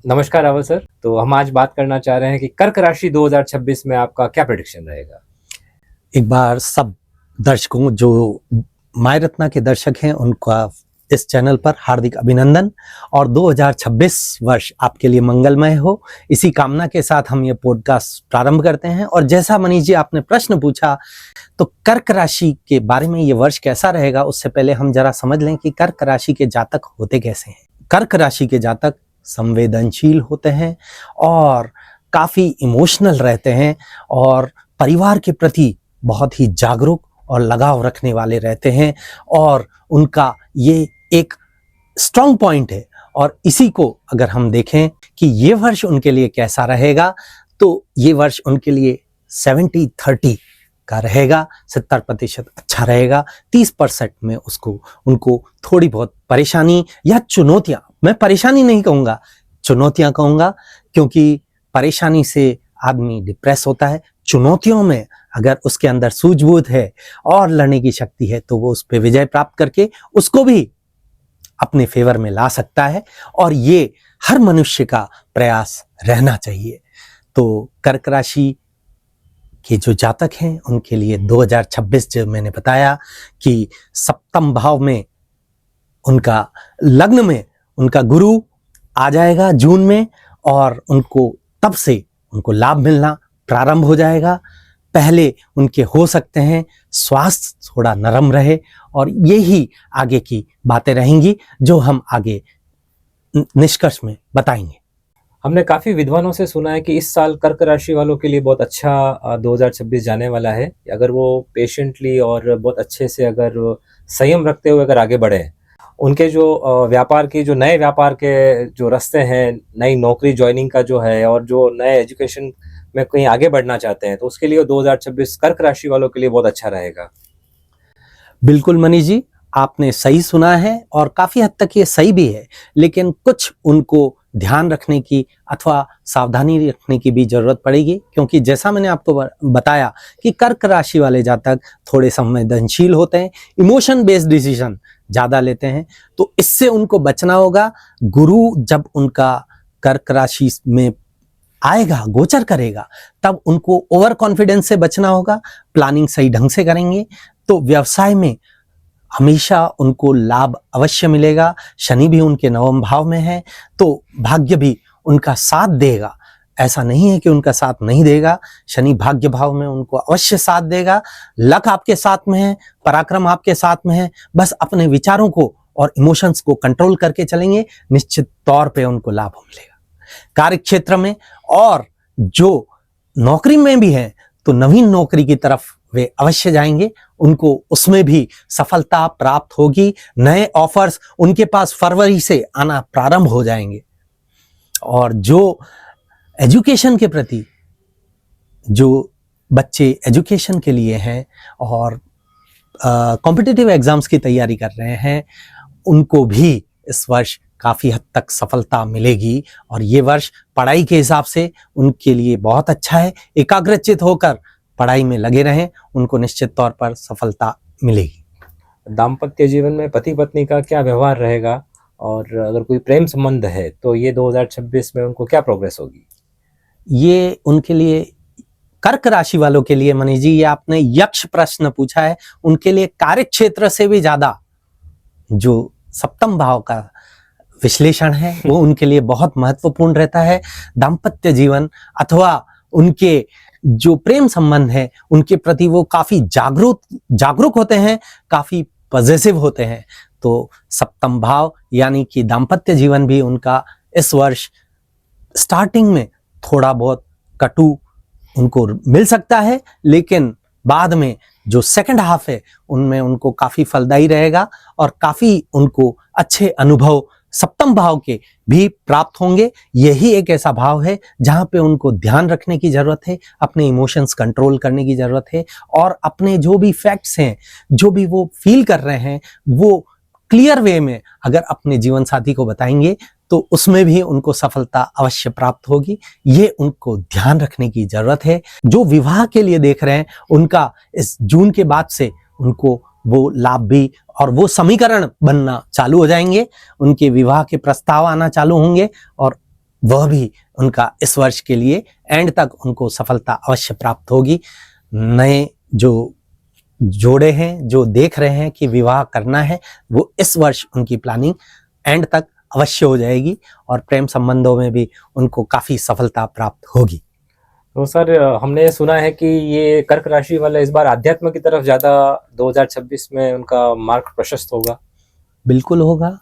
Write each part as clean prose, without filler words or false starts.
नमस्कार रावल सर। तो हम आज बात करना चाह रहे हैं कि कर्क राशि 2026 में आपका क्या प्रेडिक्शन रहेगा। एक बार सब दर्शकों जो माय रत्ना के दर्शक हैं उनका इस चैनल पर हार्दिक अभिनंदन और 2026 वर्ष आपके लिए मंगलमय हो, इसी कामना के साथ हम ये पॉडकास्ट प्रारंभ करते हैं। और जैसा मनीष जी आपने प्रश्न पूछा, तो कर्क राशि के बारे में ये वर्ष कैसा रहेगा, उससे पहले हम जरा समझ लें कि कर्क राशि के जातक होते कैसे हैं। कर्क राशि के जातक संवेदनशील होते हैं और काफ़ी इमोशनल रहते हैं और परिवार के प्रति बहुत ही जागरूक और लगाव रखने वाले रहते हैं, और उनका ये एक स्ट्रॉन्ग पॉइंट है। और इसी को अगर हम देखें कि ये वर्ष उनके लिए कैसा रहेगा, तो ये वर्ष उनके लिए 70-30 का रहेगा। 70% अच्छा रहेगा, 30% में उनको थोड़ी बहुत परेशानी या चुनौतियां, मैं परेशानी नहीं कहूँगा, चुनौतियां कहूँगा, क्योंकि परेशानी से आदमी डिप्रेस होता है। चुनौतियों में अगर उसके अंदर सूझबूझ है और लड़ने की शक्ति है, तो वो उस पर विजय प्राप्त करके उसको भी अपने फेवर में ला सकता है, और ये हर मनुष्य का प्रयास रहना चाहिए। तो कर्क राशि के जो जातक हैं उनके लिए 2026, जो मैंने बताया कि सप्तम भाव में उनका, लग्न में उनका गुरु आ जाएगा जून में, और उनको तब से उनको लाभ मिलना प्रारंभ हो जाएगा। पहले उनके हो सकते हैं स्वास्थ्य थोड़ा नरम रहे, और यही आगे की बातें रहेंगी जो हम आगे निष्कर्ष में बताएंगे। हमने काफ़ी विद्वानों से सुना है कि इस साल कर्क राशि वालों के लिए बहुत अच्छा 2026 जाने वाला है, अगर वो पेशेंटली और बहुत अच्छे से अगर संयम रखते हुए अगर आगे बढ़े। उनके जो व्यापार की, जो नए व्यापार के जो रास्ते हैं, नई नौकरी ज्वाइनिंग का जो है, और जो नए एजुकेशन में कहीं आगे बढ़ना चाहते हैं, तो उसके लिए 2026 कर्क राशि वालों के लिए बहुत अच्छा रहेगा। बिल्कुल मनीष जी, आपने सही सुना है और काफ़ी हद तक ये सही भी है, लेकिन कुछ उनको ध्यान रखने की अथवा सावधानी रखने की भी जरूरत पड़ेगी, क्योंकि जैसा मैंने आपको बताया कि कर्क राशि वाले जातक थोड़े संवेदनशील होते हैं, इमोशन बेस्ड डिसीजन ज़्यादा लेते हैं, तो इससे उनको बचना होगा। गुरु जब उनका कर्क राशि में आएगा, गोचर करेगा, तब उनको ओवर कॉन्फिडेंस से बचना होगा। प्लानिंग सही ढंग से करेंगे तो व्यवसाय में हमेशा उनको लाभ अवश्य मिलेगा। शनि भी उनके नवम भाव में है, तो भाग्य भी उनका साथ देगा। ऐसा नहीं है कि उनका साथ नहीं देगा, शनि भाग्य भाव में उनको अवश्य साथ देगा। लक आपके साथ में है, पराक्रम आपके साथ में है, बस अपने विचारों को और इमोशंस को कंट्रोल करके चलेंगे, निश्चित तौर पे उनको लाभ मिलेगा। कार्य क्षेत्र में और जो नौकरी में भी है, तो नवीन नौकरी की तरफ वे अवश्य जाएंगे, उनको उसमें भी सफलता प्राप्त होगी। नए ऑफर्स उनके पास फरवरी से आना प्रारंभ हो जाएंगे। और जो एजुकेशन के प्रति, जो बच्चे एजुकेशन के लिए हैं और कॉम्पिटिटिव एग्जाम्स की तैयारी कर रहे हैं, उनको भी इस वर्ष काफ़ी हद तक सफलता मिलेगी। और ये वर्ष पढ़ाई के हिसाब से उनके लिए बहुत अच्छा है। एकाग्रचित होकर पढ़ाई में लगे रहें, उनको निश्चित तौर पर सफलता मिलेगी। दाम्पत्य जीवन में पति पत्नी का क्या व्यवहार रहेगा, और अगर कोई प्रेम संबंध है तो ये 2026 में उनको क्या प्रोग्रेस होगी। ये उनके लिए, कर्क राशि वालों के लिए मनीष जी, ये आपने यक्ष प्रश्न पूछा है। उनके लिए कार्य क्षेत्र से भी ज्यादा जो सप्तम भाव का विश्लेषण है वो उनके लिए बहुत महत्वपूर्ण रहता है। दाम्पत्य जीवन अथवा उनके जो प्रेम संबंध है, उनके प्रति वो काफी जागरूक होते हैं, काफी पॉजिटिव होते हैं। तो सप्तम भाव यानी कि दाम्पत्य जीवन भी उनका इस वर्ष स्टार्टिंग में थोड़ा बहुत कटु उनको मिल सकता है, लेकिन बाद में जो सेकंड हाफ है उनमें उनको काफी फलदायी रहेगा, और काफी उनको अच्छे अनुभव सप्तम भाव के भी प्राप्त होंगे। यही एक ऐसा भाव है जहां पे उनको ध्यान रखने की जरूरत है, अपने इमोशंस कंट्रोल करने की जरूरत है, और अपने जो भी फैक्ट्स हैं, जो भी वो फील कर रहे हैं, वो क्लियर वे में अगर अपने जीवन साथी को बताएंगे तो उसमें भी उनको सफलता अवश्य प्राप्त होगी। ये उनको ध्यान रखने की जरूरत है। जो विवाह के लिए देख रहे हैं, उनका इस जून के बाद से उनको वो लाभ भी और वो समीकरण बनना चालू हो जाएंगे, उनके विवाह के प्रस्ताव आना चालू होंगे, और वह भी उनका इस वर्ष के लिए एंड तक उनको सफलता अवश्य प्राप्त होगी। नए जो जोड़े हैं, जो देख रहे हैं कि विवाह करना है, वो इस वर्ष उनकी प्लानिंग एंड तक अवश्य हो जाएगी और प्रेम संबंधों में भी उनको काफ़ी सफलता प्राप्त होगी। तो सर हमने सुना है कि ये कर्क राशि वाले इस बार आध्यात्म की तरफ ज़्यादा 2026 में उनका मार्ग प्रशस्त होगा। बिल्कुल होगा।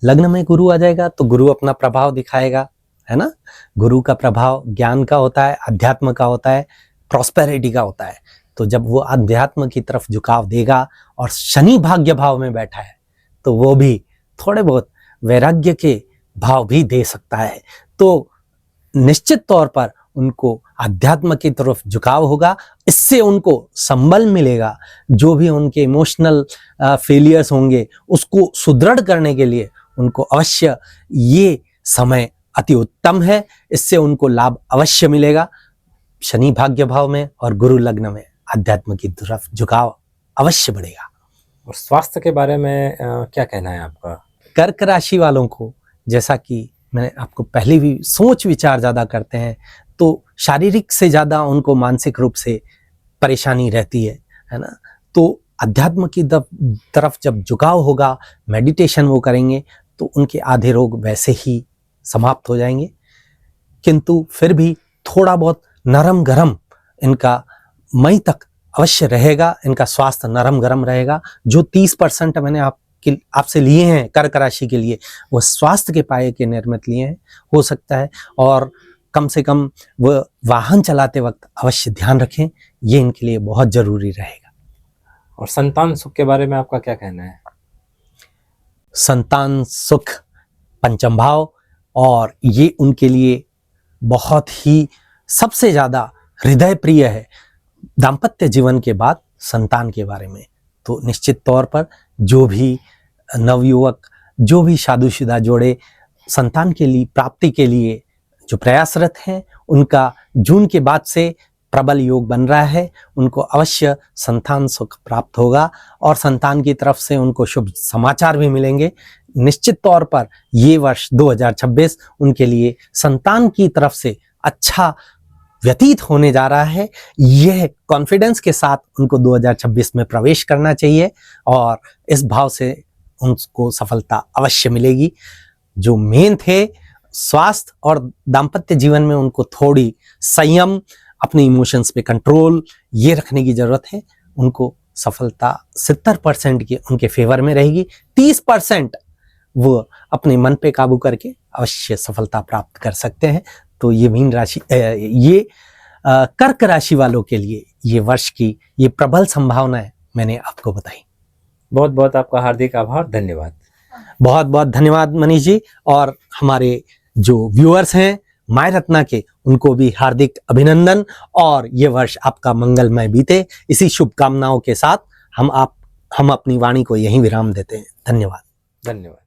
लग्न में गुरु आ जाएगा तो गुरु अपना प्रभाव दिखाएगा, है ना। गुरु का प्रभाव ज्ञान का होता है, अध्यात्म का होता है, प्रॉस्पेरिटी का होता है। तो जब वो अध्यात्म की तरफ झुकाव देगा और शनि भाग्य भाव में बैठा है तो वो भी थोड़े बहुत वैराग्य के भाव भी दे सकता है। तो निश्चित तौर पर उनको अध्यात्म की तरफ झुकाव होगा, इससे उनको संबल मिलेगा। जो भी उनके इमोशनल फेलियर्स होंगे उसको सुदृढ़ करने के लिए उनको अवश्य ये समय अति उत्तम है, इससे उनको लाभ अवश्य मिलेगा। शनि भाग्य भाव में और गुरु लग्न में अध्यात्म की तरफ झुकाव अवश्य बढ़ेगा। और स्वास्थ्य के बारे में क्या कहना है आपका? कर्क राशि वालों को, जैसा कि मैंने आपको पहले भी, सोच विचार ज़्यादा करते हैं तो शारीरिक से ज़्यादा उनको मानसिक रूप से परेशानी रहती है ना। तो अध्यात्म की तरफ जब झुकाव होगा, मेडिटेशन वो करेंगे तो उनके आधे रोग वैसे ही समाप्त हो जाएंगे। किंतु फिर भी थोड़ा बहुत नरम गरम इनका मई तक अवश्य रहेगा, इनका स्वास्थ्य नरम गरम रहेगा। जो 30% मैंने आपसे लिए हैं कर्क राशि के लिए, वो स्वास्थ्य के पाए के निर्मित लिए हैं, हो सकता है। और कम से कम वो वाहन चलाते वक्त अवश्य ध्यान रखें, ये इनके लिए बहुत जरूरी रहेगा। और संतान सुख के बारे में आपका क्या कहना है? संतान सुख पंचम भाव, और ये उनके लिए बहुत ही सबसे ज़्यादा हृदय प्रिय है। दाम्पत्य जीवन के बाद संतान के बारे में तो निश्चित तौर पर जो भी नवयुवक, जो भी शादीशुदा जोड़े संतान के लिए प्राप्ति के लिए जो प्रयासरत हैं, उनका जून के बाद से प्रबल योग बन रहा है। उनको अवश्य संतान सुख प्राप्त होगा और संतान की तरफ से उनको शुभ समाचार भी मिलेंगे। निश्चित तौर पर ये वर्ष 2026 उनके लिए संतान की तरफ से अच्छा व्यतीत होने जा रहा है। यह कॉन्फिडेंस के साथ उनको 2026 में प्रवेश करना चाहिए और इस भाव से उनको सफलता अवश्य मिलेगी। जो मेन थे स्वास्थ्य और दाम्पत्य जीवन में उनको थोड़ी संयम, अपने इमोशंस पे कंट्रोल ये रखने की जरूरत है। उनको सफलता 70% की उनके फेवर में रहेगी, 30% वो अपने मन पे काबू करके अवश्य सफलता प्राप्त कर सकते हैं। तो ये मीन राशि, ये कर्क राशि वालों के लिए ये वर्ष की ये प्रबल संभावनाएं मैंने आपको बताई। बहुत बहुत आपका हार्दिक आभार, धन्यवाद। बहुत बहुत धन्यवाद मनीष जी। और हमारे जो व्यूअर्स हैं माय रत्ना के, उनको भी हार्दिक अभिनंदन और ये वर्ष आपका मंगलमय बीते, इसी शुभकामनाओं के साथ हम अपनी वाणी को यहीं विराम देते हैं। धन्यवाद। धन्यवाद।